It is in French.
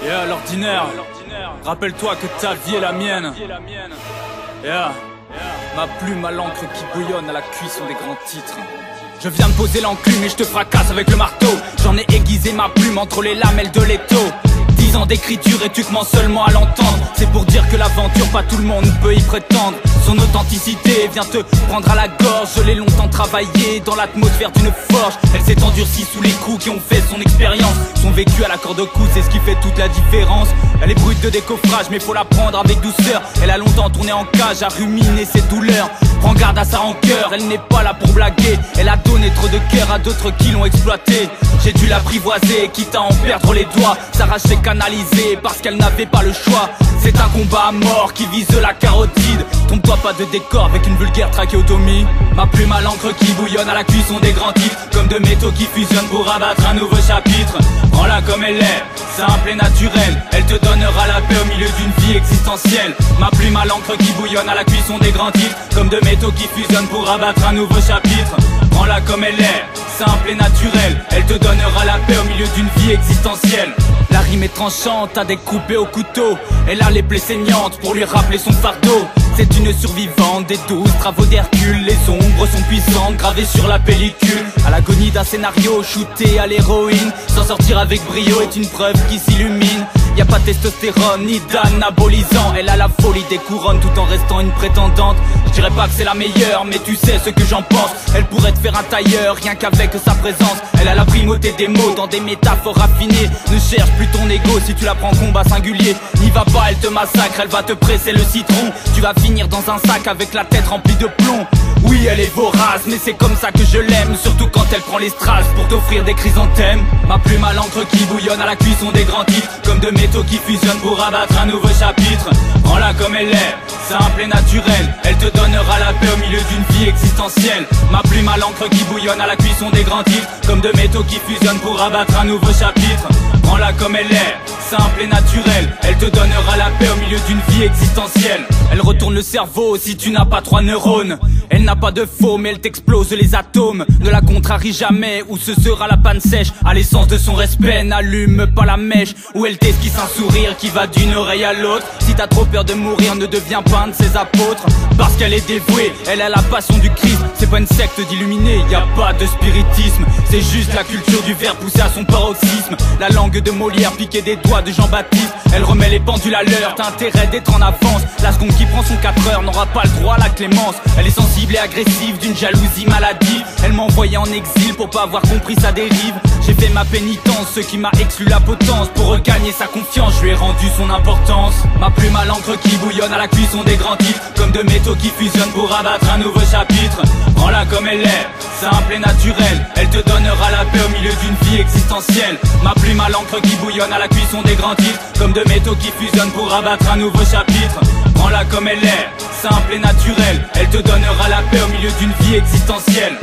Yeah, l'ordinaire, rappelle-toi que ta vie est la mienne. Yeah, ma plume, ma l'encre qui bouillonne à la cuisson des grands titres. Je viens de poser l'enclume et je te fracasse avec le marteau. J'en ai aiguisé ma plume entre les lamelles de l'étau. 10 ans d'écriture et tu commences seulement à l'entendre. C'est pour dire que l'aventure, pas tout le monde peut y prétendre. Son authenticité vient te prendre à la gorge. Je l'ai longtemps travaillé dans l'atmosphère d'une forge. Elle s'est endurcie sous les coups qui ont fait son expérience. Son vécu à la corde au cou, c'est ce qui fait toute la différence. Elle est brute de décoffrage mais faut la prendre avec douceur. Elle a longtemps tourné en cage, a ruminé ses douleurs. Prends garde à sa rancœur, elle n'est pas là pour blaguer. Elle a donné trop de cœur à d'autres qui l'ont exploité. J'ai dû l'apprivoiser, quitte à en perdre les doigts. S'arracher canalisé parce qu'elle n'avait pas le choix. C'est un combat à mort qui vise la carotide. Trompe-toi pas de décor avec une vulgaire trachéotomie. Ma plume à l'encre qui bouillonne à la cuisson des grands titres. Comme deux métaux qui fusionnent pour abattre un nouveau chapitre. Prends-la comme elle est, simple et naturelle. Elle te donnera la paix au milieu d'une vie existentielle. Ma plume à l'encre qui bouillonne à la cuisson des grands titres. Comme deux métaux qui fusionnent pour abattre un nouveau chapitre. Prends-la comme elle est, simple et naturelle. Elle te donnera la paix au milieu d'une vie existentielle. La rime est tranchante, à découper au couteau. Elle a les plaies saignantes pour lui rappeler son fardeau. C'est une survivante des 12 travaux d'Hercule. Les ombres sont puissantes, gravées sur la pellicule. À l'agonie d'un scénario, shooté à l'héroïne. S'en sortir avec brio est une preuve qui s'illumine. Y'a pas de testostérone ni d'anabolisant. Elle a la folie des couronnes tout en restant une prétendante. Je dirais pas que c'est la meilleure, mais tu sais ce que j'en pense. Elle pourrait te faire un tailleur, rien qu'avec sa présence. Elle a la primauté des mots dans des métaphores raffinées. Ne cherche plus ton ego si tu la prends combat singulier. N'y va pas, elle te massacre, elle va te presser le citron. Tu vas finir dans un sac avec la tête remplie de plomb. Oui, elle est vorace, mais c'est comme ça que je l'aime. Surtout quand elle prend les strass pour t'offrir des chrysanthèmes. Ma plume à l'encre qui bouillonne à la cuisson des grands titres. Comme deux métaux qui fusionnent pour abattre un nouveau chapitre. Prends-la comme elle est, simple et naturelle. Elle te donnera la paix au milieu d'une vie existentielle. Ma plume à l'encre qui bouillonne à la cuisson des grands titres. Comme deux métaux qui fusionnent pour abattre un nouveau chapitre. Prends-la comme elle est, simple et naturelle. Elle te donnera la paix au milieu d'une vie existentielle. Elle retourne le cerveau si tu n'as pas 3 neurones. Elle n'a pas de faux mais elle t'explose les atomes. Ne la contrarie jamais ou ce sera la panne sèche. À l'essence de son respect, n'allume pas la mèche. Ou elle t'esquisse un sourire qui va d'une oreille à l'autre. Si t'as trop peur de mourir, ne deviens pas un de ses apôtres. Parce qu'elle est dévouée, elle a la passion du Christ. C'est pas une secte d'illuminés, y a pas de spiritisme. C'est juste la culture du verbe poussée à son paroxysme. La langue de Molière piquée des doigts de Jean-Baptiste. Elle remet les pendules à l'heure, t'as intérêt d'être en avance. La seconde qui prend son 4 heures n'aura pas le droit à la clémence. Elle est sensible et agressive d'une jalousie maladive. Elle m'a envoyé en exil pour pas avoir compris sa dérive. J'ai fait ma pénitence, ce qui m'a exclu la potence. Pour regagner sa confiance, je lui ai rendu son importance. Ma plume à l'encre qui bouillonne à la cuisson des grands titres. Comme deux métaux qui fusionnent pour abattre un nouveau chapitre. Prends-la comme elle est, simple et naturelle. Elle te donnera la paix au milieu d'une vie existentielle. Ma plume à l'encre qui bouillonne à la cuisson des grands titres. Comme deux métaux qui fusionnent pour abattre un nouveau chapitre. Prends-la comme elle est, simple et naturelle. Elle te donnera la paix au milieu d'une vie existentielle.